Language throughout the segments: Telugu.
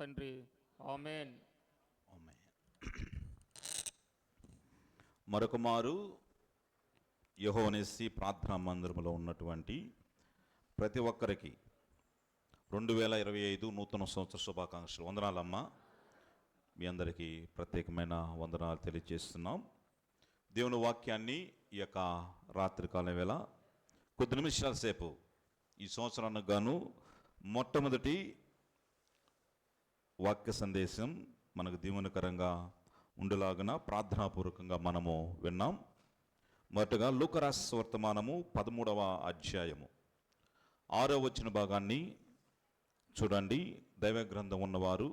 తండ్రి. ఆమేన్. మరొక మారు యెహోవా నిస్సి ప్రార్థనా మందిరంలో ఉన్నటువంటి ప్రతి ఒక్కరికి 2025 నూతన సంవత్సర శుభాకాంక్షలు. వందనాలమ్మా, మీ అందరికీ ప్రత్యేకమైన వందనాలు తెలియజేస్తున్నాం. దేవుని వాక్యాన్ని ఈ యొక్క రాత్రికాలం వేళ కొద్ది నిమిషాల సేపు ఈ సంవత్సరానికి గాను మొట్టమొదటి వాక్య సందేశం మనకు దీవెనకరంగా ఉండేలాగున ప్రార్థనాపూర్వకంగా మనము విన్నాం. మొదటగా లూకా రాసిన వర్తమానము 13వ అధ్యాయము 6వ వచన భాగాన్ని చూడండి. దైవ గ్రంథం ఉన్నవారు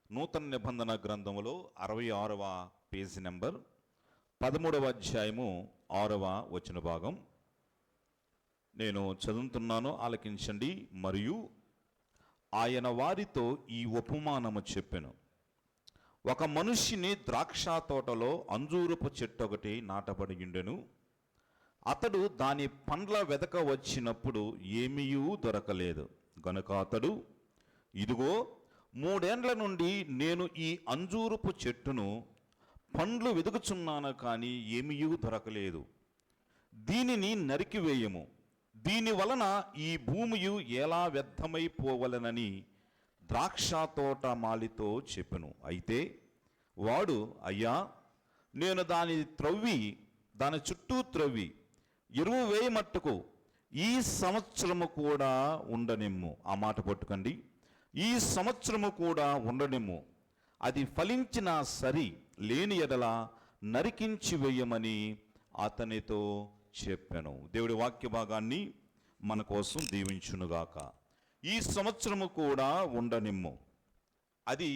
నూతన నిబంధన గ్రంథములో 66వ పేజీ నెంబర్ 13వ అధ్యాయము 6వ వచన భాగం నేను చదువుతున్నాను, ఆలకించండి. మరియు ఆయన వారితో ఈ ఉపమానము చెప్పెను. ఒక మనుష్యుని ద్రాక్ష తోటలో అంజూరపు చెట్టు ఒకటి నాటబడి ఉండెను. అతడు దాని పండ్ల వెదక వచ్చినప్పుడు ఏమీయూ దొరకలేదు గనుక అతడు, ఇదిగో 3 ఏండ్ల నుండి నేను ఈ అంజూరపు చెట్టును పండ్లు వెదుకుచున్నాను, కానీ ఏమీయూ దొరకలేదు. దీనిని నరికివేయము, దీని వలన ఈ భూమియు ఎలా వ్యర్థమైపోవలనని ద్రాక్ష తోట మాలితో చెప్పెను. అయితే వాడు, అయ్యా, నేను దాని చుట్టూ త్రవ్వి ఎరువు వేయమట్టుకు ఈ సంవత్సరము కూడా ఉండనిమ్ము. ఆ మాట పట్టుకండి. ఈ సంవత్సరము కూడా ఉండనిమ్ము, అది ఫలించినా సరి, లేని ఎడల నరికించి వేయమని అతనితో చెప్పాను. దేవుడి వాక్య భాగాన్ని మన కోసం దీవించునుగాక. ఈ సంవత్సరము కూడా ఉండనిమ్ము. అది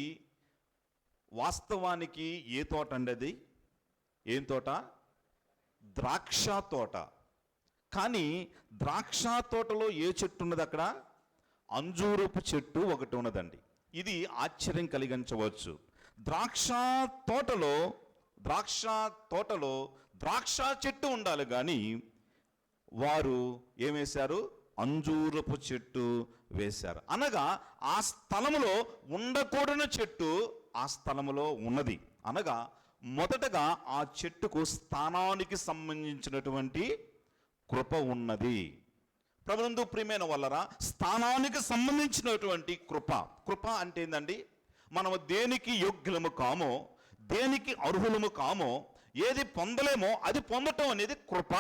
వాస్తవానికి ఏ తోట అండి? అది ఏం తోట? ద్రాక్ష తోట. కానీ ద్రాక్ష తోటలో ఏ చెట్టు ఉన్నది? అక్కడ అంజూరపు చెట్టు ఒకటి ఉన్నదండి. ఇది ఆశ్చర్యం కలిగించవచ్చు. ద్రాక్ష తోటలో ద్రాక్ష చెట్టు ఉండాలి, కానీ వారు ఏం వేశారు? అంజూరపు చెట్టు వేశారు. అనగా ఆ స్థలములో ఉండకూడని చెట్టు ఆ స్థలములో ఉన్నది. అనగా మొదటగా ఆ చెట్టుకు స్థానానికి సంబంధించినటువంటి కృప ఉన్నది. ప్రభునందు ప్రియమైన వాళ్ళరా, స్థానానికి సంబంధించినటువంటి కృప అంటే ఏందండి? మనము దేనికి యోగ్యులము కామో, దేనికి అర్హులము కామో, ఏది పొందలేమో అది పొందటం అనేది కృప,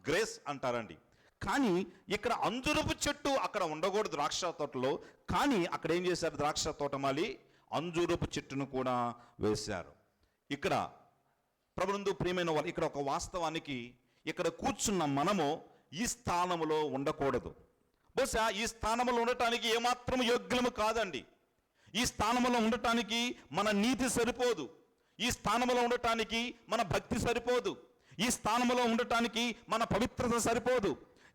గ్రేస్ అంటారండి. కానీ ఇక్కడ అంజురపు చెట్టు అక్కడ ఉండకూడదు ద్రాక్ష తోటలో, కానీ అక్కడ ఏం చేశారు? ద్రాక్ష తోటమాలి అంజూరపు చెట్టును కూడా వేశారు. ఇక్కడ ప్రభునందు ప్రియమైన వాళ్ళు, ఇక్కడ ఒక వాస్తవానికి ఇక్కడ కూర్చున్న మనము ఈ స్థానంలో ఉండకూడదు. బహుశా ఈ స్థానంలో ఉండటానికి ఏమాత్రం యోగ్యము కాదండి. ఈ స్థానంలో ఉండటానికి మన నీతి సరిపోదు. ఈ స్థానంలో ఉండటానికి మన భక్తి సరిపోదు. ఈ స్థానంలో ఉండటానికి మన పవిత్రత సరిపోదు.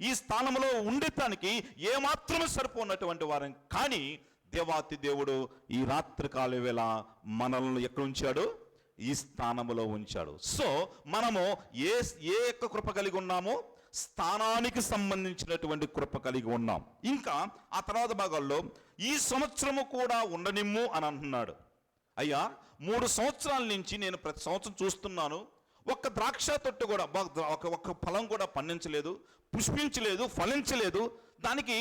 ఈ స్థానంలో ఉండటానికి ఏమాత్రమే సరిపోనటువంటి వారం. కానీ దేవాతి దేవుడు ఈ రాత్రికాల వేళ మనల్ని ఎక్కడ ఉంచాడు? ఈ స్థానంలో ఉంచాడు. సో మనము ఏ యొక్క కృప కలిగి ఉన్నామో స్థానానికి సంబంధించినటువంటి కృప కలిగి ఉన్నాం. ఇంకా ఆ తర్వాత భాగాల్లో ఈ సంవత్సరము కూడా ఉండనిమ్ము అని అంటున్నాడు. అయ్యా, 3 సంవత్సరాల నుంచి నేను ప్రతి సంవత్సరం చూస్తున్నాను, ఒక్క ద్రాక్ష తొట్టు కూడా ఒక్క ఫలం కూడా పండించలేదు, పుష్పించలేదు, ఫలించలేదు. దానికి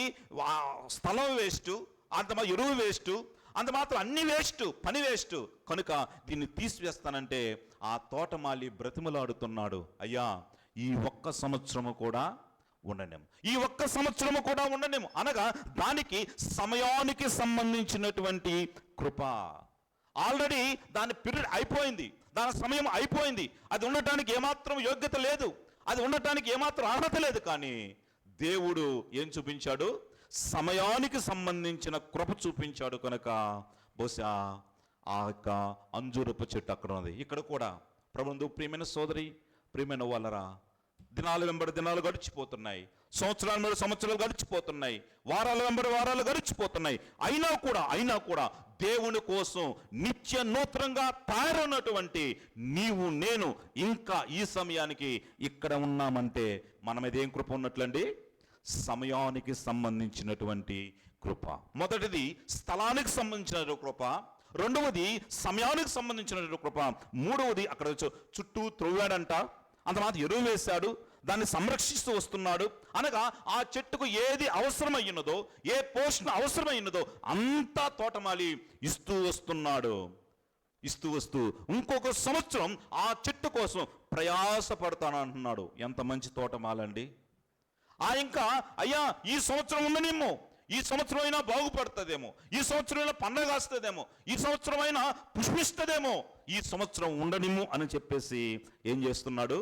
స్థలం వేస్ట్, అంత ఎరువు వేస్ట్, అంత మాత్రం అన్ని వేస్ట్, పని వేస్ట్. కనుక దీన్ని తీసివేస్తానంటే ఆ తోటమాలి బ్రతిమలాడుతున్నాడు, అయ్యా ఈ ఒక్క సంవత్సరము కూడా ఉండనేము, ఈ ఒక్క సంవత్సరము కూడా ఉండనేము. అనగా దానికి సమయానికి సంబంధించినటువంటి కృప. ఆల్రెడీ దాని పీరియడ్ అయిపోయింది, దాని సమయం అయిపోయింది. అది ఉండటానికి ఏమాత్రం యోగ్యత లేదు, అది ఉండటానికి ఏమాత్రం అర్హత లేదు. కానీ దేవుడు ఏం చూపించాడు? సమయానికి సంబంధించిన కృప చూపించాడు. కనుక బహుశా ఆ యొక్క అంజూరపు చెట్టు అక్కడ ఉన్నది. ఇక్కడ కూడా ప్రభునందు ప్రియమైన సోదరి, ప్రియమైన వాళ్ళరా, దినాలు వెంబడి దినాలు గడిచిపోతున్నాయి, సంవత్సరాల మీద సంవత్సరాలు గడిచిపోతున్నాయి, వారాల వెంబడి వారాలు గడిచిపోతున్నాయి. అయినా కూడా దేవుని కోసం నిత్య నూతనంగా తయారైనటువంటి నీవు నేను ఇంకా ఈ సమయానికి ఇక్కడ ఉన్నామంటే మన మీద ఏం కృప ఉన్నట్లండి? సమయానికి సంబంధించినటువంటి కృప. మొదటిది స్థలానికి సంబంధించిన కృప, రెండవది సమయానికి సంబంధించిన కృప, మూడవది అక్కడ చుట్టూ త్రవ్వాడంట, అంత మాత్రం ఎరువు వేశాడు, దాన్ని సంరక్షిస్తూ వస్తున్నాడు. అనగా ఆ చెట్టుకు ఏది అవసరమైనదో, ఏ పోషణ అవసరమైనదో అంతా తోటమాలి ఇస్తూ వస్తున్నాడు. ఇస్తూ వస్తూ ఇంకొక సంవత్సరం ఆ చెట్టు కోసం ప్రయాసపడతానంటున్నాడు. ఎంత మంచి తోటమాలండి! ఇంకా అయ్యా ఈ సంవత్సరం ఉండనేమో, ఈ సంవత్సరం అయినా బాగుపడుతుందేమో, ఈ సంవత్సరం అయినా పండగ కాస్తుందేమో, ఈ సంవత్సరం అయినా పుష్పిస్తుందేమో, ఈ సంవత్సరం ఉండనిమ్ము అని చెప్పేసి ఏం చేస్తున్నాడు?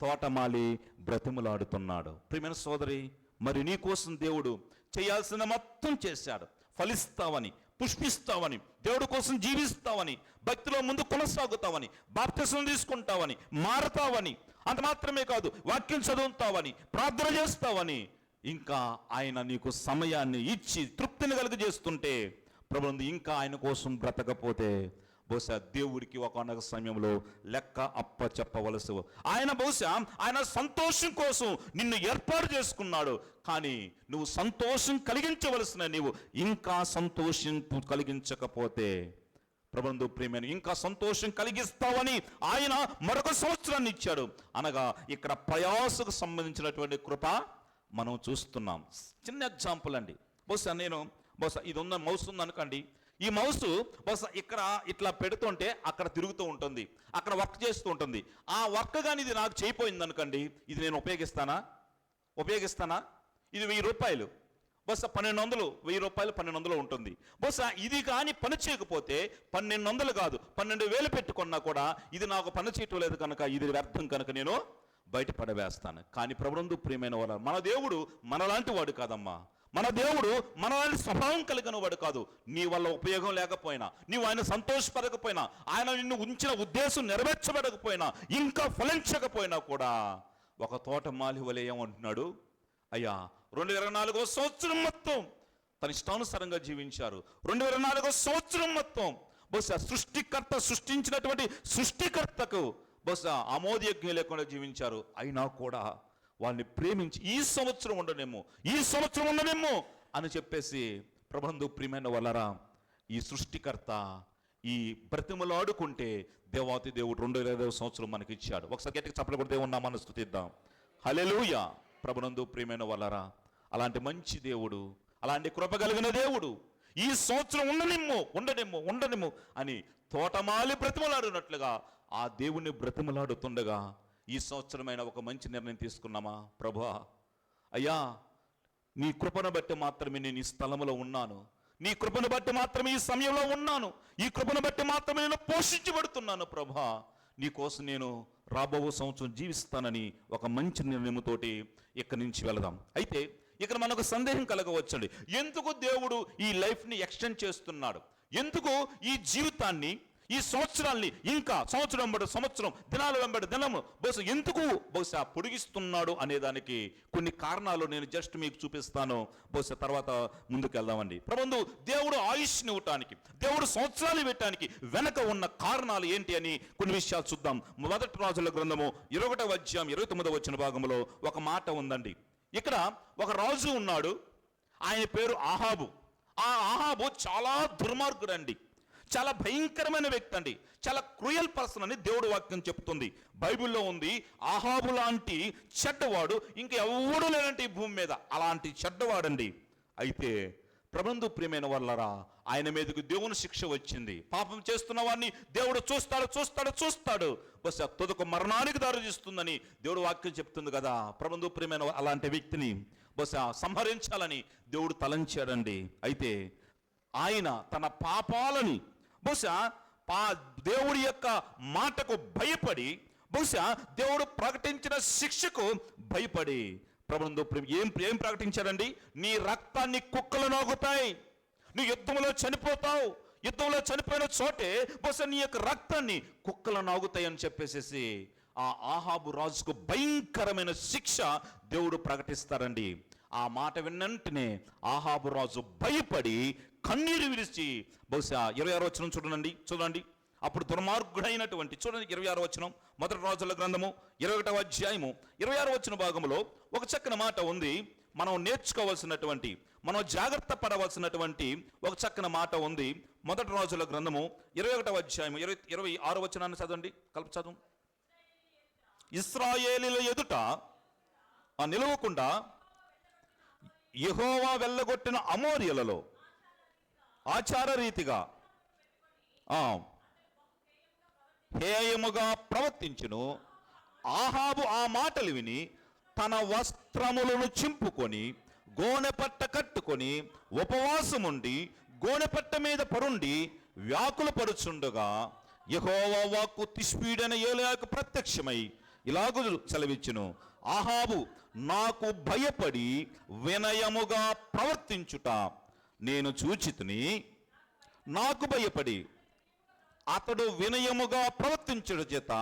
తోటమాలి బ్రతిమలాడుతున్నాడు. ప్రియమైన సోదరి, మరి నీ కోసం దేవుడు చేయాల్సిన మొత్తం చేశాడు. ఫలిస్తావని, పుష్పిస్తావని, దేవుడి కోసం జీవిస్తావని, భక్తిలో ముందు కొనసాగుతావని, బాప్తిసం తీసుకుంటావని, మారతావని, అంత మాత్రమే కాదు వాక్యం చదువుతావని, ప్రార్థన చేస్తావని, ఇంకా ఆయన నీకు సమయాన్ని ఇచ్చి తృప్తిని కలుగజేస్తుంటే, ప్రభువు ఇంకా ఆయన కోసం బ్రతకపోతే బహుశా దేవుడికి ఒకనొక సమయంలో లెక్క అప్ప చెప్పవలసి, ఆయన బహుశా ఆయన సంతోషం కోసం నిన్ను ఏర్పాటు చేసుకున్నాడు. కానీ నువ్వు సంతోషం కలిగించవలసిన నీవు ఇంకా సంతోషం కలిగించకపోతే, ప్రభువు ప్రియమైన ఇంకా సంతోషం కలిగిస్తావని ఆయన మరొక సంవత్సరాన్ని ఇచ్చాడు. అనగా ఇక్కడ ప్రయాసకు సంబంధించినటువంటి కృప మనం చూస్తున్నాం. చిన్న ఎగ్జాంపుల్ అండి. బహుశా ఇది ఉన్న మౌస్ ఉంది అనుకోండి, ఈ మౌస్ బహుశా ఇక్కడ ఇట్లా పెడుతుంటే అక్కడ తిరుగుతూ ఉంటుంది, అక్కడ వర్క్ చేస్తూ ఉంటుంది. ఆ వర్క్ కానీ ఇది నాకు చేయిపోయింది అనుకోండి, ఇది నేను ఉపయోగిస్తానా? ఇది 1000 రూపాయలు, బహుశా 1200, 1000 రూపాయలు 1200 ఉంటుంది. బహుశా ఇది కానీ పని చేయకపోతే 1200 కాదు 12,000 పెట్టుకున్నా కూడా ఇది నాకు పని చేయటం లేదు కనుక, ఇది వ్యర్థం కనుక నేను బయటపడవేస్తాను. కానీ ప్రభునందు ప్రియమైన వారు, మన దేవుడు మనలాంటి వాడు కాదమ్మా. మన దేవుడు మనలాంటి స్వభావం కలిగిన వాడు కాదు. నీ వల్ల ఉపయోగం లేకపోయినా, నీవు ఆయన సంతోషపడకపోయినా, ఆయన నిన్ను ఉంచిన ఉద్దేశం నెరవేర్చబడకపోయినా, ఇంకా ఫలించకపోయినా కూడా ఒక తోటమాలి వలె ఏమంటున్నాడు? అయ్యా 2024వ సంవత్సరం మొత్తం తన ఇష్టానుసారంగా జీవించారు. 2024వ సంవత్సరం మొత్తం బహుశా సృష్టికర్త సృష్టించినటువంటి సృష్టికర్తకు బహుశా ఆమోదయోగ్యం లేకుండా జీవించారు. అయినా కూడా వాళ్ళని ప్రేమించి ఈ సంవత్సరం ఉండనేమో అని చెప్పేసి, ప్రభునందు ప్రియమైన వాళ్ళరా, ఈ సృష్టికర్త ఈ బ్రతిమలాడుకుంటే దేవాతి దేవుడు 2020వ సంవత్సరం మనకి ఇచ్చాడు. ఒకసారి గట్టిగా చప్పట్లు కొట్టి దేవుని నామాన్ని స్తుతిద్దాం. హల్లెలూయా. ప్రభునందు ప్రియమైన వాళ్ళరా, అలాంటి మంచి దేవుడు, అలాంటి కృప కలిగిన దేవుడు ఈ సంవత్సరం ఉండనిమ్ము అని తోటమాలి బ్రతిమలాడినట్లుగా ఆ దేవుణ్ణి బ్రతిమలాడుతుండగా ఈ సంవత్సరమైన ఒక మంచి నిర్ణయం తీసుకున్నామా? ప్రభువా, అయ్యా నీ కృపను బట్టి మాత్రమే నేను ఈ స్థలంలో ఉన్నాను, నీ కృపను బట్టి మాత్రమే ఈ సమయంలో ఉన్నాను, ఈ కృపను బట్టి మాత్రమే నేను పోషించబడుతున్నాను. ప్రభువా, నీ కోసం నేను రాబో సంవత్సరం జీవిస్తానని ఒక మంచి నిర్ణయంతోటి ఇక్కడి నుంచి వెళదాం. అయితే ఇక్కడ మనకు సందేహం కలగవచ్చండి, ఎందుకు దేవుడు ఈ లైఫ్ని ఎక్స్టెండ్ చేస్తున్నాడు? ఎందుకు ఈ జీవితాన్ని, ఈ సంవత్సరాల్ని ఇంకా సంవత్సరం వెంబడి సంవత్సరం, దినాలు వెంబడి దినము బహుశా పొడిగిస్తున్నాడు అనేదానికి కొన్ని కారణాలు నేను జస్ట్ మీకు చూపిస్తాను. బహుశా తర్వాత ముందుకు వెళ్దామండి. ప్రభువు దేవుడు ఆయుష్ని ఇవ్వటానికి, దేవుడు సంవత్సరాలు ఇవ్వటానికి వెనక ఉన్న కారణాలు ఏంటి అని కొన్ని విషయాలు చూద్దాం. మొదటి రాజుల గ్రంథము 21వ అధ్యాయం 29వ వచన భాగంలో ఒక మాట ఉందండి. ఇక్కడ ఒక రాజు ఉన్నాడు, ఆయన పేరు ఆహాబు. ఆ ఆహాబు చాలా దుర్మార్గుడండి, చాలా భయంకరమైన వ్యక్తి అండి, చాలా క్రూయల్ పర్సన్ అని దేవుడు వాక్యం చెప్తుంది. బైబిల్లో ఉంది, ఆహాబు లాంటి చెడ్డవాడు ఇంకా ఎవడూ లేనంటే ఈ భూమి మీద, అలాంటి చెడ్డవాడండి. అయితే ప్రభునందు ప్రియమైన వాళ్ళరా, ఆయన మీదకు దేవుని శిక్ష వచ్చింది. పాపం చేస్తున్న వాడిని దేవుడు చూస్తాడు. బహుశా తుదకు మరణానికి దారితీస్తుందని దేవుడు వాక్యం చెప్తుంది కదా. ప్రభునందు ప్రియమైన అలాంటి వ్యక్తిని బహుశా సంహరించాలని దేవుడు తలంచాడండి. అయితే ఆయన తన పాపాలని బహుశా దేవుడి యొక్క మాటకు భయపడి, బహుశా దేవుడు ప్రకటించిన శిక్షకు భయపడి ప్రభునందు ఏం ప్రకటించాడండి? నీ రక్తాన్ని కుక్కలు నోగుతాయి, నువ్వు యుద్ధంలో చనిపోతావు, యుద్ధంలో చనిపోయిన చోటే బహుశా నీ యొక్క రక్తాన్ని కుక్కలు నాగుతాయి అని చెప్పేసేసి ఆ ఆహాబు రాజుకు భయంకరమైన శిక్ష దేవుడు ప్రకటిస్తారండి. ఆ మాట విన్నంటనే ఆహాబు రాజు భయపడి కన్నీరు విడిచి, బహుశా 26వ వచనం చూడండి. అప్పుడు దుర్మార్గుడైనటువంటి, చూడండి 26వ వచనం, మొదటి రాజుల గ్రంథము 21వ అధ్యాయము 26వ వచన భాగంలో ఒక చక్కని మాట ఉంది. మనం నేర్చుకోవాల్సినటువంటి, మనం జాగ్రత్త పడవలసినటువంటి ఒక చక్కని మాట ఉంది. మొదటి రాజుల గ్రంథము 21వ అధ్యాయం 26వ వచనాన్ని చదవండి, కలుపు చదువు. ఇశ్రాయేలీయుల ఎదుట నిలవకుండా యెహోవా వెళ్ళగొట్టిన అమోరియలలో ఆచార రీతిగా హేయముగా ప్రవర్తించును. ఆహాబు ఆ మాటలు విని తన వస్త్రములను చింపుకొని గోనెపట్ట కట్టుకొని ఉపవాసముండి గోనెపట్ట మీద పరుండి వ్యాకుల పరుచుండగా యెహోవా వాక్కు తిష్బీడైన ఏలీయాకు ప్రత్యక్షమై ఇలాగు సెలవిచ్చును. ఆహాబు నాకు భయపడి వినయముగా ప్రవర్తించుట నేను చూచితిని. నాకు భయపడి అతడు వినయముగా ప్రవర్తించుట చేత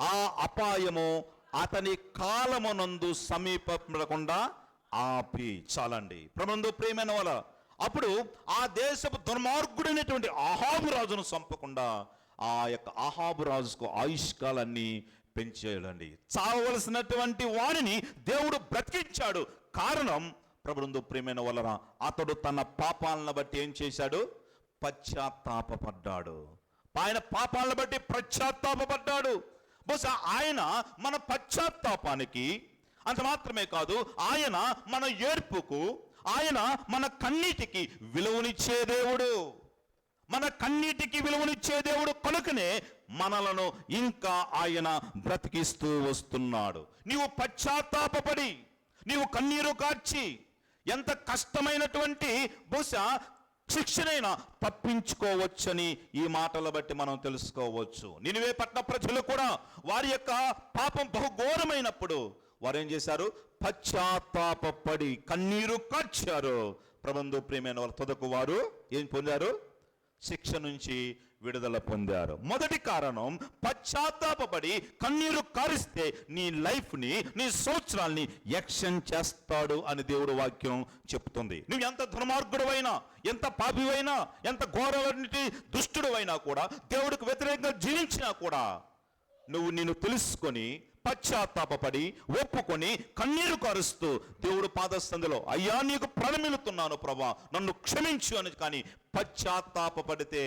ఆ అపాయము అతని కాలమునందు సమీపకుండా ఆపి. చాలండి ప్రభునందు ప్రియమైన వాళ్ళ, అప్పుడు ఆ దేశపు దుర్మార్గుడైనటువంటి ఆహాబు రాజును చంపకుండా ఆ యొక్క ఆహాబు రాజుకు ఆయుష్కాలన్నీ పెంచేయాలండి. చావవలసినటువంటి వారిని దేవుడు బ్రతికించాడు. కారణం ప్రభునందు ప్రియమైన వలన అతడు తన పాపాలను బట్టి ఏం చేశాడు? పశ్చాత్తాపడ్డాడు. ఆయన పాపాలను బట్టి పశ్చాత్తాపడ్డాడు. బహుశా ఆయన మన పశ్చాత్తాపానికి, అంత మాత్రమే కాదు, ఆయన మన ఏర్పుకు, ఆయన మన కన్నీటికి విలువనిచ్చే దేవుడు. మన కన్నీటికి విలువనిచ్చే దేవుడు కనుకనే మనలను ఇంకా ఆయన బ్రతికిస్తూ వస్తున్నాడు. నీవు పశ్చాత్తాపడి, నీవు కన్నీరు కార్చి ఎంత కష్టమైనటువంటి బహుశా శిక్షనైనా తప్పించుకోవచ్చని ఈ మాటలు బట్టి మనం తెలుసుకోవచ్చు. నినివే పట్టణ ప్రజలు కూడా వారి యొక్క పాపం బహుఘోరమైనప్పుడు వారు ఏం చేశారు? పశ్చాత్తాపడి కన్నీరు కార్చారు. ప్రభునందు ప్రియమైన వారు తుదకు వారు ఏం పొందారు? శిక్ష నుంచి విడుదల పొందారు. మొదటి కారణం, పశ్చాత్తాపడి కన్నీరు కారిస్తే నీ లైఫ్ని, నీ సంవత్సరాల్ని ఎక్స్టెండ్ చేస్తాడు అని దేవుడు వాక్యం చెప్తుంది. నువ్వు ఎంత దుర్మార్గుడువైనా, ఎంత పాపివైనా, ఎంత ఘోరవంటి దుష్టుడువైనా కూడా, దేవుడికి వ్యతిరేకంగా జీవించినా కూడా నువ్వు నిన్ను తెలుసుకొని పశ్చాత్తాపడి ఒప్పుకొని కన్నీరు కారుస్తూ దేవుడు పాదస్థందులో, అయ్యా నీకు ప్రణమిలుతున్నాను ప్రభా, నన్ను క్షమించు అని కానీ పశ్చాత్తాపడితే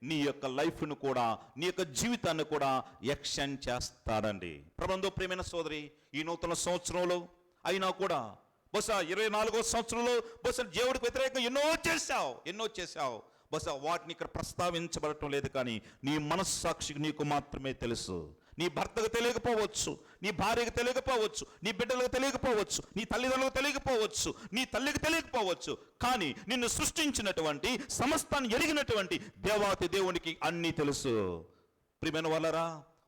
నీ యొక్క లైఫ్ను కూడా, నీ యొక్క జీవితాన్ని కూడా ఎక్స్టెండ్ చేస్తాడండి. ప్రభునందు ప్రియమైన సోదరి, ఈ నూతన సంవత్సరంలో అయినా కూడా బహుశా 24వ సంవత్సరంలో బహుశా దేవుడికి వ్యతిరేకంగా ఎన్నో చేశావు. బహుశా వాటిని ఇక్కడ ప్రస్తావించబడటం లేదు, కానీ నీ మనస్సాక్షికి నీకు మాత్రమే తెలుసు. నీ భర్తకు తెలియకపోవచ్చు, నీ భార్యకు తెలియకపోవచ్చు, నీ బిడ్డలకు తెలియకపోవచ్చు, నీ తల్లిదండ్రులకు తెలియకపోవచ్చు, నీ తల్లికి తెలియకపోవచ్చు, కానీ నిన్ను సృష్టించినటువంటి, సమస్తాన్ని ఎరిగినటువంటి దేవాతి దేవునికి అన్నీ తెలుసు. ప్రియమైన వాళ్ళరా,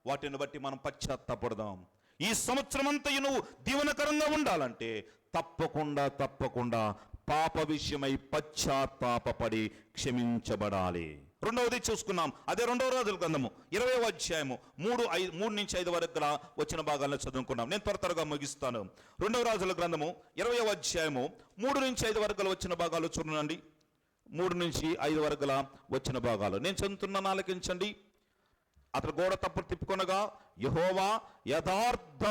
వాటిని బట్టి మనం పశ్చాత్తాపడదాం. ఈ సంవత్సరం అంతా నువ్వు దీవెనకరంగా ఉండాలంటే తప్పకుండా పాప విషయమై పశ్చాత్తాపడి క్షమించబడాలి. రెండవది చూసుకున్నాం, అదే 2వ రాజుల గ్రంథము 20వ అధ్యాయము 3 నుంచి 5 వరకు వచ్చిన భాగాలను చదువుకున్నాం. నేను త్వరగా ముగిస్తాను. 2వ రాజుల గ్రంథము 20వ అధ్యాయము 3 నుంచి 5 వరకు వచ్చిన భాగాలు చూడండి. 3 నుంచి 5 వరకు వచ్చిన భాగాలు నేను చదువుతున్నాను, ఆలకించండి. అతడు గోడ తప్పుడు తిప్పుకొనగా యెహోవా యథార్థ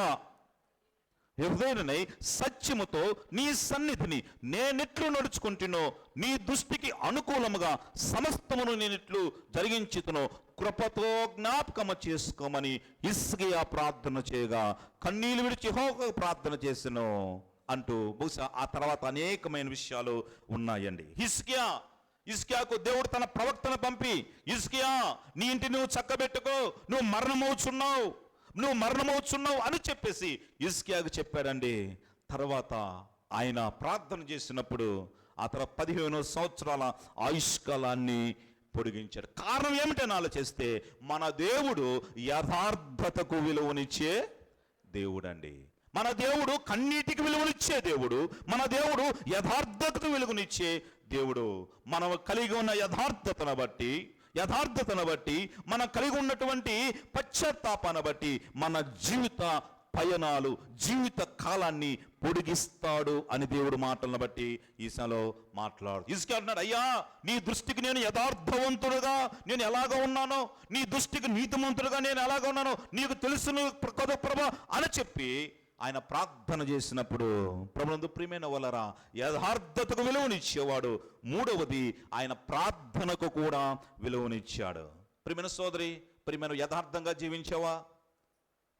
హృదయుడనై సత్యముతో నీ సన్నిధిని నేనెట్లు నడుచుకుంటునో, నీ దృష్టికి అనుకూలముగా సమస్తమును నేనెట్లు జరిగించుతునో కృపతో జ్ఞాపకము చేసుకోమని హిజ్కియా ప్రార్థన చేయగా కన్నీళ్లు విడిచి యెహోవాకు ప్రార్థన చేసెను అంటూ బహుశా ఆ తర్వాత అనేకమైన విషయాలు ఉన్నాయండి. హిజ్కియాకు దేవుడు తన ప్రవక్తను పంపి, హిజ్కియా నీ ఇంటి నువ్వు చక్కబెట్టుకో, నువ్వు మరణమవుతున్నావు అని చెప్పేసి హిజ్కియాకు చెప్పాడండి. తర్వాత ఆయన ప్రార్థన చేసినప్పుడు ఆ తర్వాత 15 సంవత్సరాల ఆయుష్కాలాన్ని పొడిగించాడు. కారణం ఏమిటని ఆలోచిస్తే మన దేవుడు యథార్థతకు విలువనిచ్చే దేవుడు అండి. మన దేవుడు కన్నీటికి విలువనిచ్చే దేవుడు. మన దేవుడు యథార్థతకు విలువనిచ్చే దేవుడు. మనం కలిగి ఉన్న యథార్థతను బట్టి మనం కలిగి ఉన్నటువంటి పశ్చాత్తాపాన్ని బట్టి మన జీవిత పయనాలు, జీవిత కాలాన్ని పొడిగిస్తాడు అని దేవుడు మాటలను బట్టి ఈసాలో మాట్లాడు. హిజ్కియా అయ్యా నీ దృష్టికి నేను యథార్థవంతుడుగా నేను ఎలాగ ఉన్నానో, నీ దృష్టికి నీతిమంతుడుగా నేను ఎలాగ ఉన్నానో నీకు తెలుసును ప్రభా అని చెప్పి ఆయన ప్రార్థన చేసినప్పుడు ప్రభునందు ప్రియమైన వాళ్ళరా యథార్థతకు విలువనిచ్చేవాడు. మూడవది ఆయన ప్రార్థనకు కూడా విలువనిచ్చాడు. ప్రియమైన సోదరి, ప్రియమైన యథార్థంగా జీవించావా?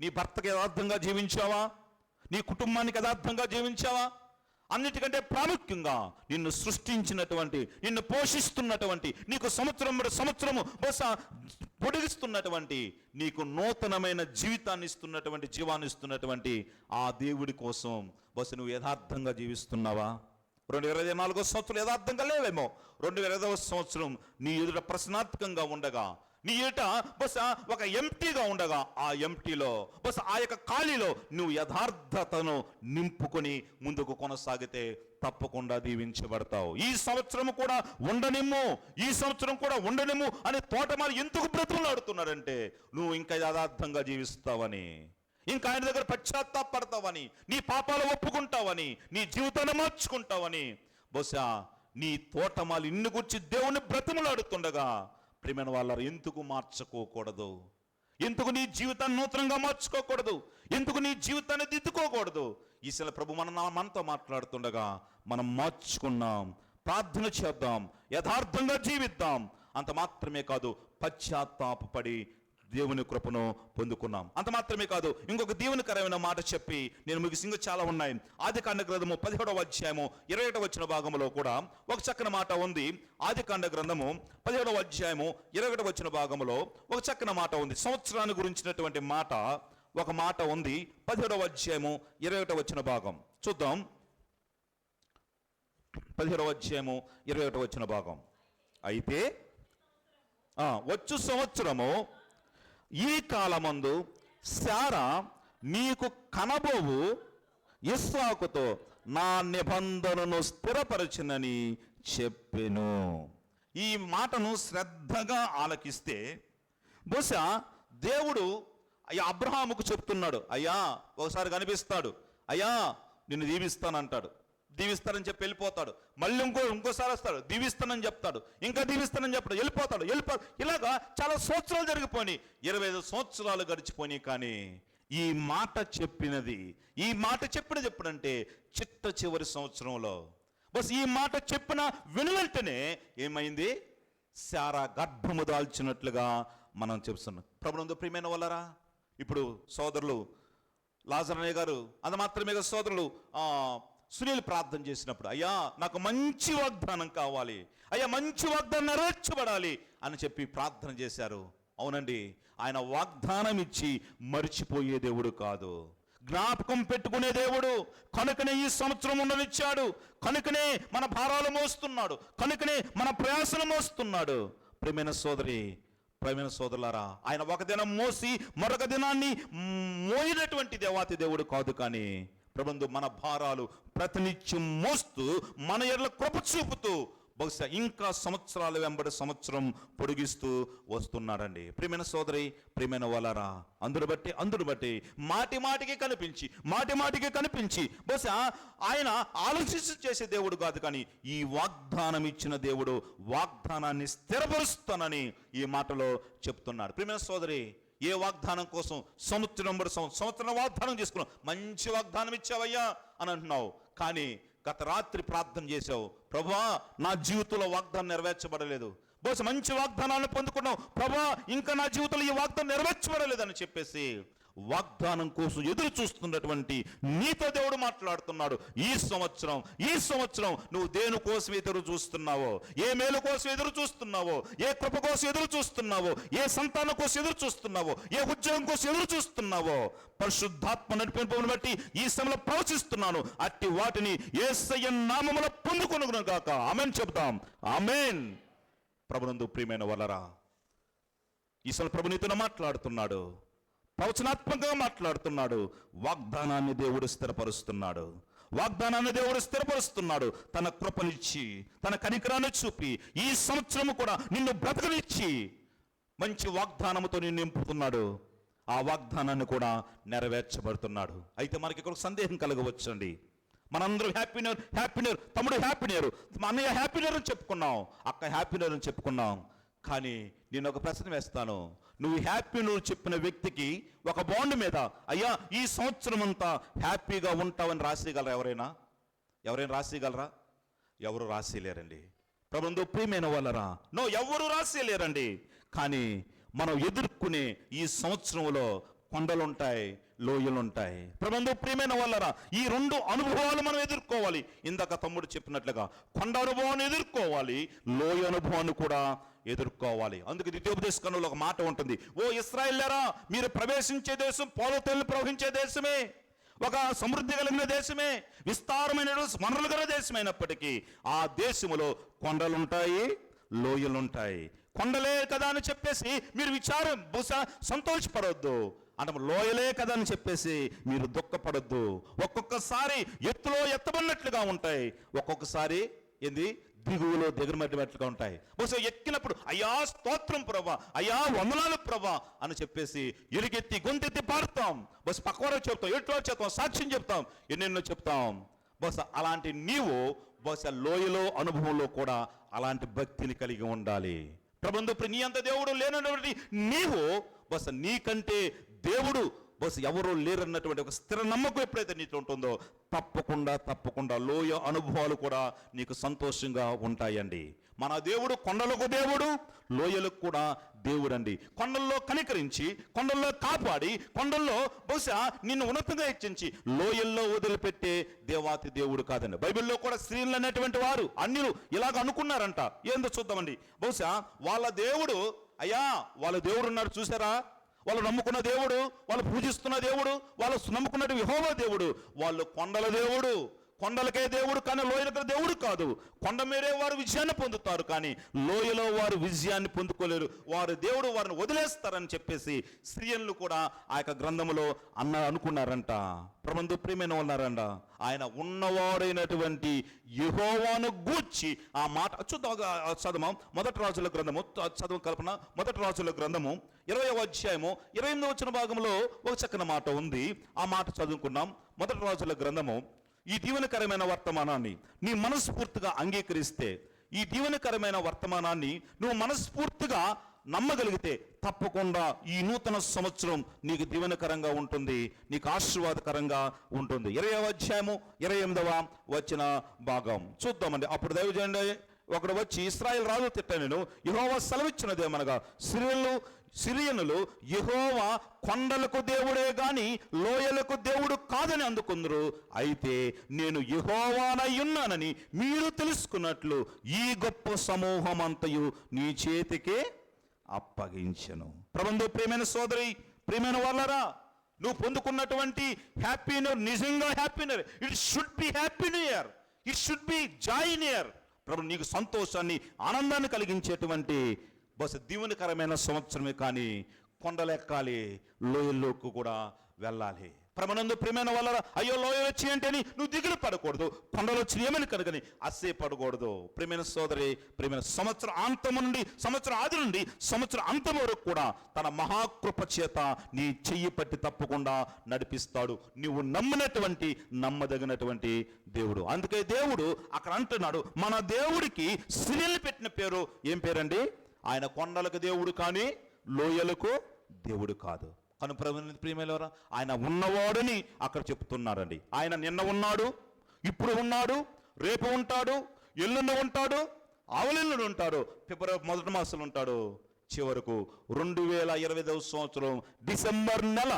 నీ భర్తకి యథార్థంగా జీవించావా? నీ కుటుంబానికి యథార్థంగా జీవించావా? అన్నిటికంటే ప్రాముఖ్యంగా నిన్ను సృష్టించినటువంటి, నిన్ను పోషిస్తున్నటువంటి, నీకు సంవత్సరము బహుశా పొడిగిస్తున్నటువంటి, నీకు నూతనమైన జీవితాన్ని ఇస్తున్నటువంటి, జీవాన్ని ఇస్తున్నటువంటి ఆ దేవుడి కోసం బహుశా నువ్వు యథార్థంగా జీవిస్తున్నావా? 2024 సంవత్సరం యథార్థంగా లేవేమో. 2025 సంవత్సరం నీ ఎదుట ప్రశ్నార్థకంగా ఉండగా, నీ ఎదుట బహుశా ఒక ఎంటీగా ఉండగా, ఆ ఎంటీలో బహుశా ఆ యొక్క ఖాళీలో నువ్వు యథార్థతను నింపుకొని ముందుకు కొనసాగితే తప్పకుండా దీవించబడతావు. ఈ సంవత్సరం కూడా ఉండనిమ్ము, ఈ సంవత్సరం కూడా ఉండనిమ్ము అని తోటమాలి ఎందుకు బ్రతుకులాడుతున్నారంటే నువ్వు ఇంకా యథార్థంగా జీవిస్తావని, ఇంకా ఆయన దగ్గర పశ్చాత్తాపడతావని, నీ పాపాలు ఒప్పుకుంటావని, నీ జీవితాన్ని మార్చుకుంటావని. బహుశా నీ తోటమాలి ఇన్ని గురించి దేవుని బ్రతుకులాడుతుండగా ప్రియమైన వాళ్ళ ఎందుకు మార్చుకోకూడదు? ఎందుకు నీ జీవితాన్ని నూతనంగా మార్చుకోకూడదు? ఎందుకు నీ జీవితాన్ని దిద్దుకోకూడదు? ఈసారి ప్రభు మనతో మాట్లాడుతుండగా మనం మార్చుకున్నాం, ప్రార్థన చేద్దాం, యథార్థంగా జీవిద్దాం. అంత మాత్రమే కాదు, పశ్చాత్తాపడి దేవుని కృపను పొందుకున్నాం. అంత మాత్రమే కాదు, ఇంకొక దీవెనకరమైన మాట చెప్పి నేను ముగిసింగా చాలా ఉన్నాయి. ఆదికాండ గ్రంథము 17వ అధ్యాయము 21వ వచన భాగంలో కూడా ఒక చక్కని మాట ఉంది. ఆదికాండ గ్రంథము 17వ అధ్యాయము 21వ వచన భాగంలో ఒక చక్కని మాట ఉంది. సంవత్సరాన్ని గురించినటువంటి మాట, ఒక మాట ఉంది. 17వ అధ్యాయము 21వ వచన భాగం చూద్దాం. 17వ అధ్యాయము 21వ వచన భాగం. అయితే వచ్చు సంవత్సరము ఈ కాలమందు శారా నీకు కనబోవు ఇస్సాకుతో నా నిబంధనను స్థిరపరచునని చెప్పెను. ఈ మాటను శ్రద్ధగా ఆలకిస్తే బహుశా దేవుడు అబ్రహాముకు చెప్తున్నాడు, అయ్యా ఒకసారి కనిపిస్తాడు, అయ్యా నిన్ను దీవిస్తానంటాడు, దీవిస్తానని చెప్పి వెళ్ళిపోతాడు. మళ్ళీ ఇంకోసారి వస్తాడు, దీవిస్తానని చెప్తాడు, ఇంకా దీవిస్తానని చెప్తాడు, వెళ్ళిపోతాడు. ఇలాగా చాలా సంవత్సరాలు జరిగిపోయి 25 సంవత్సరాలు గడిచిపోయి. కానీ ఈ మాట చెప్పినది ఎప్పుడంటే చిట్ట చివరి సంవత్సరంలో. బస్ ఈ మాట చెప్పిన వెనువెంటనే ఏమైంది? శారా గర్భము దాల్చినట్లుగా మనం చెప్తున్నాం. ప్రభునందు ప్రియమైన వాళ్ళరా, ఇప్పుడు సోదరులు లాజరయ్య గారు, అంత మాత్రమే కదా సోదరులు సునీల్ ప్రార్థన చేసినప్పుడు, అయ్యా నాకు మంచి వాగ్దానం కావాలి, అయ్యా మంచి వాగ్దానం నెరవేర్చబడాలి అని చెప్పి ప్రార్థన చేశారు. అవునండి, ఆయన వాగ్దానం ఇచ్చి మరిచిపోయే దేవుడు కాదు, జ్ఞాపకం పెట్టుకునే దేవుడు. కనుకనే ఈ సంవత్సరం ఉండనిచ్చాడు, కనుకనే మన భారాలు మోస్తున్నాడు, కనుకనే మన ప్రయాసలు మోస్తున్నాడు. ప్రియమైన సోదరి, ప్రియమైన సోదరులారా, ఆయన ఒక దినం మోసి మరొక దినాన్ని మోయినటువంటి దేవాతి దేవుడు కాదు. కానీ ప్రభుందు మన భారాలు ప్రతినిత్యం మోస్తూ మన ఎడల కృప చూపుతూ బహుశా ఇంకా సంవత్సరాల వెంబడి సంవత్సరం పొడిగిస్తూ వస్తున్నాడండి. ప్రియమైన సోదరి, ప్రియమైన వాళ్ళారా, అందును బట్టి మాటి మాటికి కనిపించి బహుశా ఆయన ఆలోచించి చేసే దేవుడు కాదు. కానీ ఈ వాగ్దానం ఇచ్చిన దేవుడు వాగ్దానాన్ని స్థిరపరుస్తానని ఈ మాటలో చెప్తున్నాడు. ప్రియమైన సోదరి, ఏ వాగ్దానం కోసం సంవత్సరం వాగ్దానం చేసుకున్నావు, మంచి వాగ్దానం ఇచ్చావయ్యా అని అంటున్నావు. కానీ గత రాత్రి ప్రార్థన చేసావు, ప్రభువా నా జీవితంలో వాగ్దానం నెరవేర్చబడలేదు. బహుశా మంచి వాగ్దానాన్ని పొందుకున్నావు, ప్రభువా ఇంకా నా జీవితంలో ఈ వాగ్దానం నెరవేర్చబడలేదని చెప్పేసి వాగ్దానం కోసం ఎదురు చూస్తున్నటువంటి నీతో దేవుడు మాట్లాడుతున్నాడు. ఈ సంవత్సరం నువ్వు దేని కోసం ఎదురు చూస్తున్నావో, ఏ మేలు కోసం ఎదురు చూస్తున్నావో, ఏ కృప కోసం ఎదురు చూస్తున్నావో, ఏ సంతానం కోసం ఎదురు చూస్తున్నావో, ఏ ఉద్యోగం కోసం ఎదురు చూస్తున్నావో, పరిశుద్ధాత్మ నడిపింపును బట్టి ఈ సమయంలో ప్రవచిస్తున్నాను, అట్టి వాటిని యేసయ్య నామములో పొందుకొనును గాక. ఆమేన్ చెప్తాం. ఆమేన్. ప్రభునందు ప్రియమైన వాళ్ళరా, ఈ సమయంలో ప్రభు నీతో మాట్లాడుతున్నాడు, ప్రవచనాత్మకంగా మాట్లాడుతున్నాడు. వాగ్దానాన్ని దేవుడు స్థిరపరుస్తున్నాడు. తన కృపనిచ్చి, తన కనికరాన్ని చూపి ఈ సంవత్సరము కూడా నిన్ను బ్రతకనిచ్చి మంచి వాగ్దానముతో నిన్ను నింపుతున్నాడు. ఆ వాగ్దానాన్ని కూడా నెరవేర్చబడుతున్నాడు. అయితే మనకి ఇక్కడ సందేహం కలగవచ్చండి. మనందరూ హ్యాపీ న్యూ ఇయర్, తమ్ముడు హ్యాపీ న్యూ ఇయర్, మా అన్నయ్య హ్యాపీ న్యూ ఇయర్ అని చెప్పుకున్నాం, అక్క హ్యాపీ న్యూ ఇయర్ అని చెప్పుకున్నాం. కానీ నేను ఒక ప్రశ్న వేస్తాను, నువ్వు హ్యాపీ నువ్వు చెప్పిన వ్యక్తికి ఒక బాండ్ మీద అయ్యా ఈ సంవత్సరం అంతా హ్యాపీగా ఉంటావని రాసేయగలరా? ఎవరైనా రాసేయగలరా? ఎవరు రాసేయలేరండి. ప్రభునందు ప్రియమైన వాళ్ళరా, ఎవరు రాసేయలేరండి. కానీ మనం ఎదుర్కొనే ఈ సంవత్సరంలో కొండలుంటాయి, లోయలుంటాయి. ప్రభునందు ప్రియమైన వాళ్ళరా, ఈ రెండు అనుభవాలు మనం ఎదుర్కోవాలి. ఇందాక తమ్ముడు చెప్పినట్లుగా కొండ అనుభవాన్ని ఎదుర్కోవాలి, లోయ అనుభవాన్ని కూడా ఎదుర్కోవాలి. అందుకే ద్వితీయోపదేశ కాండంలో ఒక మాట ఉంటుంది, ఓ ఇశ్రాయేల్యరా, మీరు ప్రవేశించే దేశం పాలు తేళ్లు ప్రవహించే దేశమే, ఒక సమృద్ధి కలిగిన దేశమే, విస్తారమైన వనరులు గల దేశమైనప్పటికీ ఆ దేశములో కొండలుంటాయి, లోయలుంటాయి. కొండలే కదా అని చెప్పేసి మీరు బహుశా సంతోషపడవద్దు, అంటే లోయలే కదా అని చెప్పేసి మీరు దుఃఖపడొద్దు. ఒక్కొక్కసారి ఎత్తులో ఎత్తబడినట్లుగా ఉంటాయి, ఒక్కొక్కసారి దిగువలో దిగమట్టినట్లుగా ఉంటాయి. బహుశా ఎక్కినప్పుడు అయ్యా స్తోత్రం ప్రభా, అయ్యా వందనాలు ప్రభా అని చెప్పేసి ఎలుగెత్తి గొంతెత్తి పాడుతాం. బహుశా పక్కవారో చెప్తాం, ఎట్లో చెప్తాం, సాక్ష్యం చెప్తాం, ఎన్నెన్నో చెప్తాం. బహుశా అలాంటి నీవు బహుశా లోయలో అనుభవంలో కూడా అలాంటి భక్తిని కలిగి ఉండాలి. ప్రభునందు నీ అంత దేవుడు లేనటువంటి నీవు బహుశా నీకంటే దేవుడు బహుశా ఎవరో లేరన్నటువంటి ఒక స్థిర నమ్మకం ఎప్పుడైతే నీతో ఉంటుందో తప్పకుండా లోయ అనుభవాలు కూడా నీకు సంతోషంగా ఉంటాయండి. మన దేవుడు కొండలకు దేవుడు, లోయలకు కూడా దేవుడు అండి. కొండల్లో కనికరించి, కొండల్లో కాపాడి, కొండల్లో బహుశా నిన్ను ఉన్నతంగా హెచ్చించి లోయల్లో వదిలిపెట్టే దేవాతి దేవుడు కాదండి. బైబిల్లో కూడా స్త్రీలు అనేటువంటి వారు అన్యులు ఇలాగ అనుకున్నారంట. ఏందో చూద్దామండి. బహుశా వాళ్ళ దేవుడు, అయ్యా వాళ్ళ దేవుడు ఉన్నారు చూసారా, వాళ్ళు నమ్ముకున్న దేవుడు, వాళ్ళు పూజిస్తున్న దేవుడు, వాళ్ళు నమ్ముకున్నట్టు యెహోవా దేవుడు, వాళ్ళు కొండల దేవుడు, కొండలకే దేవుడు కానీ లోయలకే దేవుడు కాదు. కొండ మీదే వారు విజయాన్ని పొందుతారు కానీ లోయలో వారు విజయాన్ని పొందుకోలేరు. వారు దేవుడు వారిని వదిలేస్తారని చెప్పేసి స్త్రీలు కూడా ఆ యొక్క గ్రంథములో అనుకున్నారంట. ప్రభునందు ప్రియమైన ఉన్నారంట. ఆయన ఉన్నవాడైనటువంటి యెహోవాను గూర్చి ఆ మాట చదవం. మొదటి రాజుల గ్రంథము చదవం కల్పన. మొదటి రాజుల గ్రంథము 20వ అధ్యాయము 28వ వచన భాగంలో ఒక చక్కని మాట ఉంది. ఆ మాట చదువుకున్నాం. మొదటి రాజుల గ్రంథము. ఈ దీవెనకరమైన వర్తమానాన్ని నీ మనస్ఫూర్తిగా అంగీకరిస్తే, ఈ దీవెనకరమైన వర్తమానాన్ని నువ్వు మనస్ఫూర్తిగా నమ్మగలిగితే తప్పకుండా ఈ నూతన సంవత్సరం నీకు దీవెనకరంగా ఉంటుంది, నీకు ఆశీర్వాదకరంగా ఉంటుంది. 20వ అధ్యాయము 28వ వచన భాగం చూద్దామండి. అప్పుడు దైవజనుడు ఒకడు వచ్చి, ఇశ్రాయేలు రాజు తిట్టనెను, యెహోవా సెలవిచ్చినదేమనగా సిరియనులు యెహోవా కొండలకు దేవుడే గాని లోయలకు దేవుడు కాదని అందుకుందరు. అయితే నేను యెహోవానయ్యున్నానని మీరు తెలుసుకున్నట్లు ఈ గొప్ప సమూహం అంతయు నీ చేతికే అప్పగించెను. ప్రభునందు ప్రియమైన సోదరి, ప్రియమైన వాళ్ళరా, నువ్వు పొందుకున్నటువంటి హ్యాపీ న్యూ ఇయర్ నిజంగా happy new year. It should be happy new year, it should be joy new year. ప్రభు నీకు సంతోషాన్ని, ఆనందాన్ని కలిగించేటువంటి బహుశా దీవెనకరమైన సంవత్సరమే. కానీ కొండలెక్కాలి, లోయల్లోకి కూడా వెళ్ళాలి. ప్రభునందు ప్రియమైన వాళ్ళ, అయ్యో లోయలు వచ్చి అంటే నువ్వు దిగులు పడకూడదు, కొండలు వచ్చి ఏమని కనుకని అస్సే పడకూడదు. ప్రియమైన సోదరి, ప్రియమైన సంవత్సరం అంతము నుండి, సంవత్సరం ఆది నుండి సంవత్సరం అంతం వరకు కూడా తన మహాకృప చేత నీ చెయ్యి పట్టి తప్పకుండా నడిపిస్తాడు. నువ్వు నమ్మినటువంటి నమ్మదగినటువంటి దేవుడు. అందుకే దేవుడు అక్కడ అంటున్నాడు, మన దేవుడికి సిరియలు పెట్టిన పేరు ఏం పేరండి? ఆయన కొండలకు దేవుడు కానీ లోయలకు దేవుడు కాదు. కను ప్రియమైన ఆయన ఉన్నవాడని అక్కడ చెప్తున్నారండి. ఆయన నిన్న ఉన్నాడు, ఇప్పుడు ఉన్నాడు, రేపు ఉంటాడు, ఎల్లుండి ఉంటాడు, ఆవలెల్లుండి ఉంటాడు, ఫిబ్రవరి మొదటి మాసంలో ఉంటాడు, చివరకు 2025వ సంవత్సరం డిసెంబర్ నెల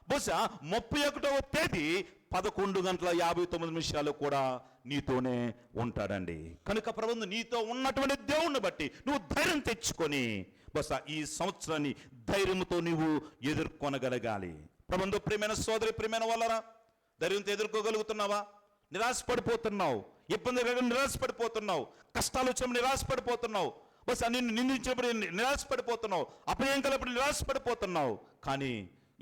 బహుశా 31వ తేదీ 11:59 కూడా నీతోనే ఉంటాడండి. కనుక ప్రభువు నీతో ఉన్నటువంటి దేవుణ్ణి బట్టి నువ్వు ధైర్యం తెచ్చుకొని బహుశా ఈ సంవత్సరాన్ని ధైర్యంతో నువ్వు ఎదుర్కొనగలగాలి. ప్రభువు ప్రియమైన సోదరి, ప్రియమైన వాళ్ళరా, ధైర్యంతో ఎదుర్కోగలుగుతున్నావా? నిరాశపడిపోతున్నావు, ఇబ్బంది నిరాశపడిపోతున్నావు, కష్టాలు వచ్చినప్పుడు నిరాశపడిపోతున్నావు, బహుశా నిన్ను నిందించినప్పుడు నిరాశపడిపోతున్నావు, అపజయం కలిగినప్పుడు నిరాశపడిపోతున్నావు. కానీ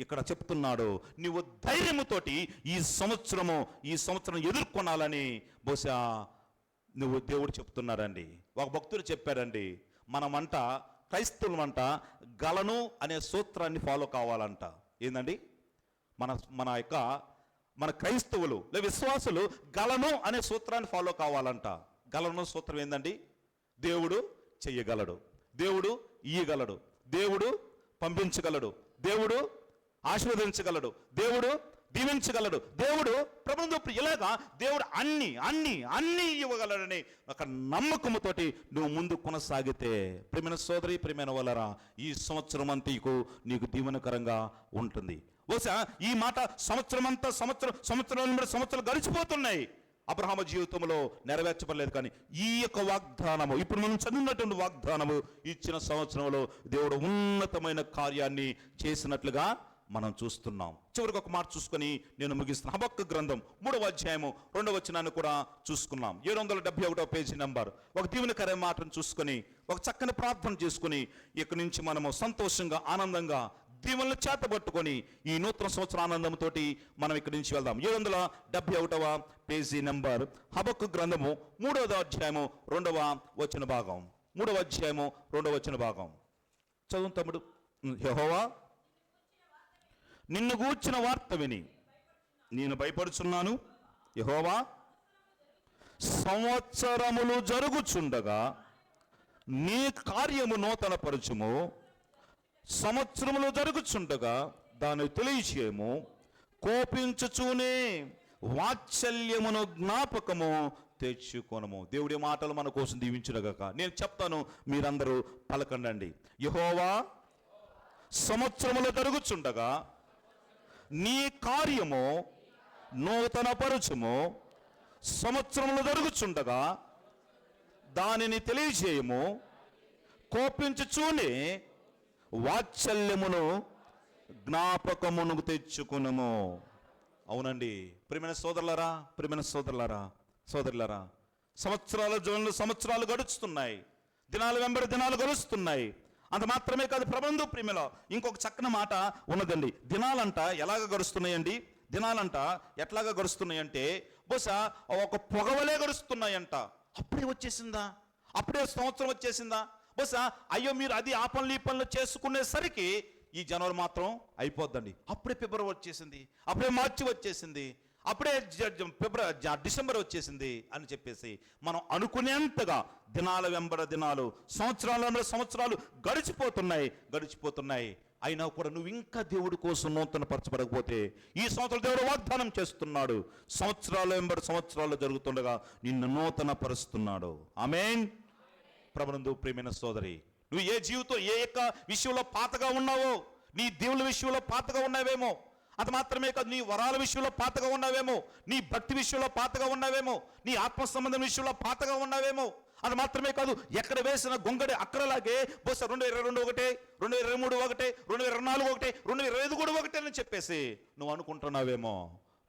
ఇక్కడ చెప్తున్నాడు, నువ్వు ధైర్యముతోటి ఈ సంవత్సరం ఎదుర్కొనాలని బహుశా నువ్వు దేవుడు చెప్తున్నాడండి. ఒక భక్తుడు చెప్పాడండి, మనమంట క్రైస్తవులమంట గలను అనే సూత్రాన్ని ఫాలో కావాలంట. ఏందండి? మన క్రైస్తవులు లేదా విశ్వాసులు గలను అనే సూత్రాన్ని ఫాలో కావాలంట. గలను సూత్రం ఏందండి? దేవుడు చెయ్యగలడు, దేవుడు ఇయ్యగలడు, దేవుడు పంపించగలడు, దేవుడు ఆశీర్వదించగలడు, దేవుడు దీవించగలడు, దేవుడు ప్రభుత్వం ఇలాగా దేవుడు అన్ని అన్ని అన్ని ఇవ్వగలడని ఒక నమ్మకముతోటి నువ్వు ముందు కొనసాగితే ప్రియమైన సోదరి, ప్రియమైన వాళ్ళరా, ఈ సంవత్సరం అంతకు నీకు దీవెనకరంగా ఉంటుంది. బహుశా ఈ మాట సంవత్సరాలు గడిచిపోతున్నాయి, అబ్రహాము జీవితంలో నెరవేర్చబడలేదు. కానీ ఈ యొక్క వాగ్దానము, ఇప్పుడు మనం చదివినటువంటి వాగ్దానము ఇచ్చిన సంవత్సరంలో దేవుడు ఉన్నతమైన కార్యాన్ని చేసినట్లుగా మనం చూస్తున్నాం. చివరికి ఒక మాట చూసుకొని నేను ముగిస్తున్నాను. హబక్కు గ్రంథం 3వ అధ్యాయము 2వ వచనాన్ని కూడా చూసుకున్నాం. 771వ పేజీ నంబర్. ఒక దీవెనకరమైన మాటను చూసుకొని ఒక చక్కని ప్రార్థన చేసుకుని ఇక్కడి నుంచి మనము సంతోషంగా ఆనందంగా దీవెనలు చేతబట్టుకొని ఈ నూతన సంవత్సర ఆనందంతో మనం ఇక్కడి నుంచి వెళ్దాం. 771వ పేజీ నంబర్, హబక్కు గ్రంథము 3వ అధ్యాయము 2వ వచన భాగం. 3వ అధ్యాయము 2వ వచన భాగం చదువు తమ్ముడు. యెహోవా నిన్ను గూర్చిన వార్త విని నేను భయపడుచున్నాను. యెహోవా సంవత్సరములు జరుగుచుండగా నీ కార్యము నూతన పరచుము, సంవత్సరములు జరుగుచుండగా దాన్ని తెలియచేయము, కోపించుచూనే వాత్సల్యమును జ్ఞాపకము తెచ్చుకొనము. దేవుడి మాటలు మన కోసం దీవించునుగాక. నేను చెప్తాను, మీరందరూ పలకండి. యెహోవా సంవత్సరములు జరుగుచుండగా నీ కార్యము నూతన పరచుము, సంవత్సరములు జరుగుచుండగా దానిని తెలియజేయము, కోపించుచూనే వాత్సల్యమును జ్ఞాపకమును తెచ్చుకునము. అవునండి ప్రియమైన సోదరులారా, ప్రియమైన సోదరులారా, సంవత్సరాలు గడుస్తున్నాయి, దినాలు వెంబడి దినాలు గడుస్తున్నాయి. అంత మాత్రమే కాదు, ప్రబంధు ప్రేమలో ఇంకొక చక్కని మాట ఉన్నదండి. దినాలంట ఎలాగ గడుస్తున్నాయండి? దినాలంట ఎట్లాగా గడుస్తున్నాయంటే బహుశా ఒక పొగవలే గడుస్తున్నాయంట. అప్పుడే వచ్చేసిందా? అప్పుడే సంవత్సరం వచ్చేసిందా? బహుశా అయ్యో మీరు అది ఆ పనులు ఈ పనులు చేసుకునేసరికి ఈ జనవరి మాత్రం అయిపోద్దండి. అప్పుడే ఫిబ్రవరి వచ్చేసింది, అప్పుడే మార్చి వచ్చేసింది, అప్పుడే డిసెంబర్ వచ్చేసింది అని చెప్పేసి మనం అనుకునేంతగా దినాల వెంబడ దినాలు, సంవత్సరాలు గడిచిపోతున్నాయి. అయినా కూడా నువ్వు ఇంకా దేవుడి కోసం నూతన పరచబడకపోతే ఈ సంవత్సరం దేవుడు వాగ్దానం చేస్తున్నాడు, సంవత్సరాలు వెంబడి సంవత్సరాలు జరుగుతుండగా నిన్ను నూతన పరుస్తున్నాడు. ఆమేన్. ప్రభునందు ప్రియమైన సోదరి, నువ్వు ఏ జీవితం ఏ యొక్క విషయంలో పాతగా ఉన్నావో, నీ దేవుళ్ళ విషయంలో పాతగా ఉన్నావేమో, అది మాత్రమే కాదు, నీ వరాల విషయంలో పాతగా ఉన్నావేమో, నీ భక్తి విషయంలో పాతగా ఉన్నావేమో, నీ ఆత్మ సంబంధం విషయంలో పాతగా ఉన్నావేమో. అది మాత్రమే కాదు, ఎక్కడ వేసిన గొంగడి అక్కడలాగే బహుశా 2022 ఒకటే, 2023 ఒకటే, 2024 ఒకటే, 2025 కూడా ఒకటే అని చెప్పేసి నువ్వు అనుకుంటున్నావేమో.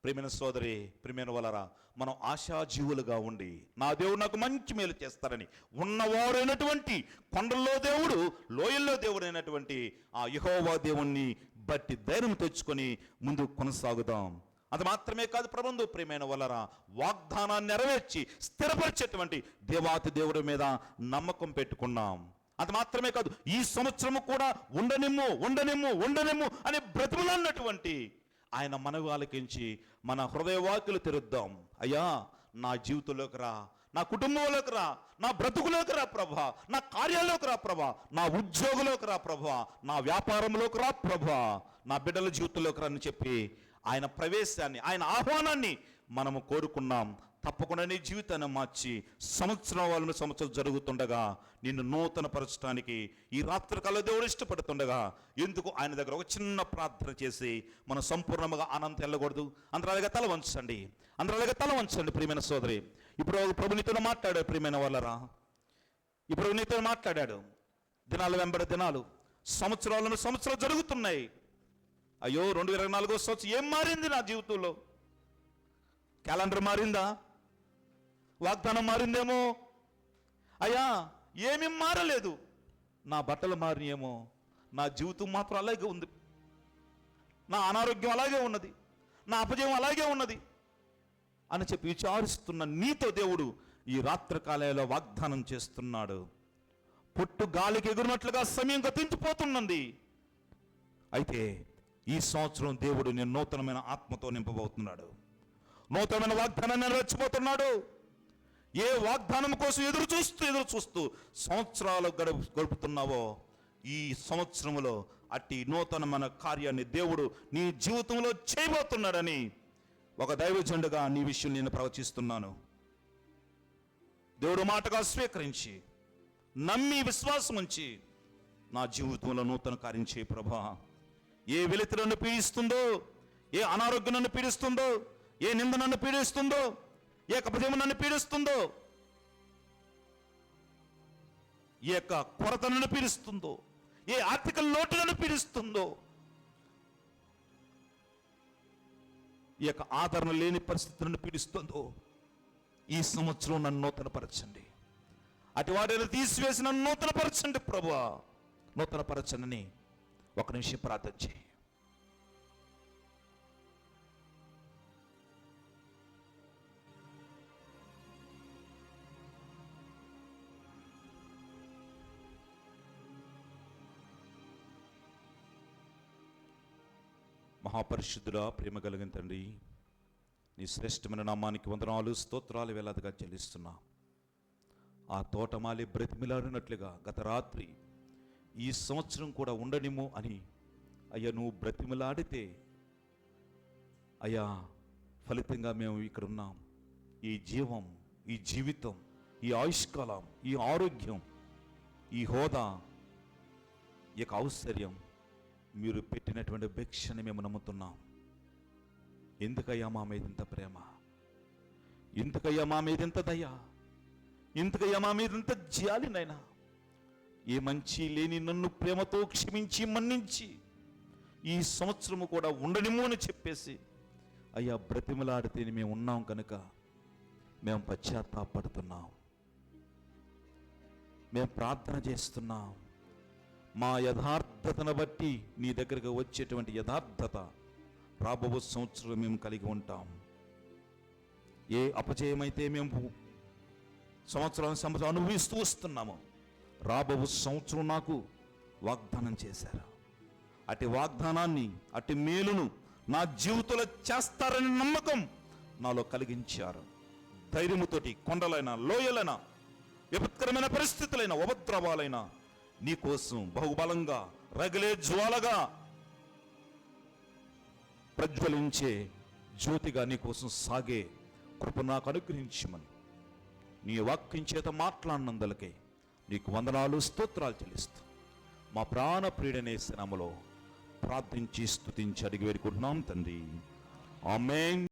ప్రియమైన సోదరి, ప్రియమైన వాళ్ళరా, మనం ఆశాజీవులుగా ఉండి నా దేవుడు నాకు మంచి మేలు చేస్తారని ఉన్నవారైనటువంటి కొండల్లో దేవుడు, లోయల్లో దేవుడు అయినటువంటి ఆ యెహోవా దేవుణ్ణి బట్టి ధైర్యం తెచ్చుకొని ముందు కొనసాగుదాం. అది మాత్రమే కాదు ప్రభువు, ప్రియమైన వాళ్ళరా, వాగ్దానాన్ని నెరవేర్చి స్థిరపరిచేటువంటి దేవాతి దేవుడి మీద నమ్మకం పెట్టుకున్నాం. అది మాత్రమే కాదు, ఈ సంవత్సరము కూడా ఉండనిమ్ము అని బ్రతుకులన్నటువంటి ఆయన మనవి ఆలకించి మన హృదయవాకులు తెరుద్దాం. అయ్యా నా జీవితంలోకి రా, నా కుటుంబంలోకి రా, నా బ్రతుకులోకి రా ప్రభా, నా కార్యాల్లోకి రా ప్రభా, నా ఉద్యోగంలోకి రా ప్రభా, నా వ్యాపారంలోకి రా ప్రభా, నా బిడ్డల జీవితంలోకి రా అని చెప్పి ఆయన ప్రవేశాన్ని, ఆయన ఆహ్వానాన్ని మనము కోరుకున్నాం. తప్పకుండా నీ జీవితాన్ని మార్చి సంవత్సరం జరుగుతుండగా నిన్ను నూతన పరచడానికి ఈ రాత్రికాల దేవుడు ఇష్టపడుతుండగా ఎందుకు ఆయన దగ్గర ఒక చిన్న ప్రార్థన చేసి మనం సంపూర్ణంగా ఆనందం వెళ్ళకూడదు? అందరాలుగా తల వంచండి ప్రియమైన సోదరి. ఇప్పుడు ప్రభు నీతో మాట్లాడాడు, ప్రియమైన వాళ్ళరా, ఇప్పుడు నీతో మాట్లాడాడు. దినాలు వెంబడి దినాలు, సంవత్సరాలు జరుగుతున్నాయి. అయ్యో 2024 సంవత్సరం ఏం మారింది నా జీవితంలో? క్యాలెండర్ మారిందా? వాగ్దానం మారిందేమో. అయ్యా ఏమేం మారలేదు, నా బట్టలు మారినేమో, నా జీవితం మాత్రం అలాగే ఉంది, నా అనారోగ్యం అలాగే ఉన్నది, నా అపజయం అలాగే ఉన్నది అని చెప్పి విచారిస్తున్న నీతో దేవుడు ఈ రాత్రి కాలంలో వాగ్దానం చేస్తున్నాడు. పొట్టు గాలికి ఎగురునట్లుగా సమయం గతించిపోతున్నది. అయితే ఈ సంవత్సరం దేవుడు నేను నూతనమైన ఆత్మతో నింపబోతున్నాడు, నూతనమైన వాగ్దానాన్ని నెరవేర్చబోతున్నాడు. ఏ వాగ్దానం కోసం ఎదురు చూస్తూ సంవత్సరాలు గడుపుతున్నావో ఈ సంవత్సరంలో అట్టి నూతనమైన కార్యాన్ని దేవుడు నీ జీవితంలో చేయబోతున్నాడని ఒక దైవజనుడుగా నీ విషయం నేను ప్రవచిస్తున్నాను. దేవుడు మాటగా స్వీకరించి నమ్మి విశ్వాసం ఉంచి నా జీవితంలో నూతన కార్యం చేయి ప్రభా. ఏ వెలితి నన్ను పీడిస్తుందో, ఏ అనారోగ్యం నన్ను పీడిస్తుందో, ఏ నింద నన్ను పీడిస్తుందో, ఏ కపటం నన్ను పీడిస్తుందో, ఏ యొక్క కొరత నన్ను పీడిస్తుందో, ఏ ఆర్థిక లోటు నన్ను పీడిస్తుందో, ఈ యొక్క ఆదరణ లేని పరిస్థితి నన్ను పీడిస్తుందో, ఈ సంవత్సరం నన్ను నూతనపరచండి. అటు వాటిని తీసివేసి నన్ను నూతనపరచండి ప్రభువా, నూతనపరచండి. ఒక నిమిషం ప్రార్థన చేయి. మహాపరిశుద్ధుడా, ప్రేమ కలిగిన తండ్రి, నీ శ్రేష్టమైన నామానికి వందనాలు, స్తోత్రాలు వేలాదిగా చెల్లిస్తున్నా. ఆ తోటమాలి బ్రతిమిలాడినట్లుగా గత రాత్రి ఈ సంవత్సరం కూడా ఉండనిమో అని అయ్యా నువ్వు బ్రతిమిలాడితే అయ్యా ఫలితంగా మేము ఇక్కడ ఉన్నాం. ఈ జీవం, ఈ జీవితం, ఈ ఆయుష్కాలం, ఈ ఆరోగ్యం, ఈ హోదా, ఈ యొక్క ఔశ్వర్యం మీరు పెట్టినటువంటి భిక్షని మేము నమ్ముతున్నాం. ఎందుకయ్యా మా మీద ఇంత ప్రేమ, ఎందుకయ్యా మా మీద ఇంత దయ, ఎందుకయ్యా మా మీద ఇంత జాలినైనా. ఏ మంచి లేని నన్ను ప్రేమతో క్షమించి మన్నించి ఈ సంవత్సరము కూడా ఉండనిమో అని చెప్పేసి అయ్యా బ్రతిమలాడితే మేము ఉన్నాం కనుక మేము పశ్చాత్తాపడుతున్నాం, మేము ప్రార్థన చేస్తున్నాం. మా యథార్థతను బట్టి నీ దగ్గరకు వచ్చేటువంటి యథార్థత రాబో సంవత్సరం మేము కలిగి ఉంటాం. ఏ అపజయమైతే మేము సంవత్సరం అనుభవిస్తూ వస్తున్నాము, రాబో సంవత్సరం నాకు వాగ్దానం చేశారు. అటు వాగ్దానాన్ని, అటు మేలును నా జీవితంలో చేస్తారని నమ్మకం నాలో కలిగించారు. ధైర్యముతోటి కొండలైన, లోయలైన, విపత్కరమైన పరిస్థితులైన, ఉపద్రవాలైన నీకోసం బహుబలంగా రగిలే జ్వాలగా ప్రజ్వలించే జ్యోతిగా నీకోసం సాగే కృప నాకు అనుగ్రహించమని నీ వాక్యం చేత మాట్లాడినందులకే నీకు వందనాలు, స్తోత్రాలు చెల్లిస్తూ మా ప్రాణ ప్రియుడనే నామములో ప్రార్థించి స్తుతించి అడిగి వేడుకుంటున్నాం తండ్రి. ఆమేన్.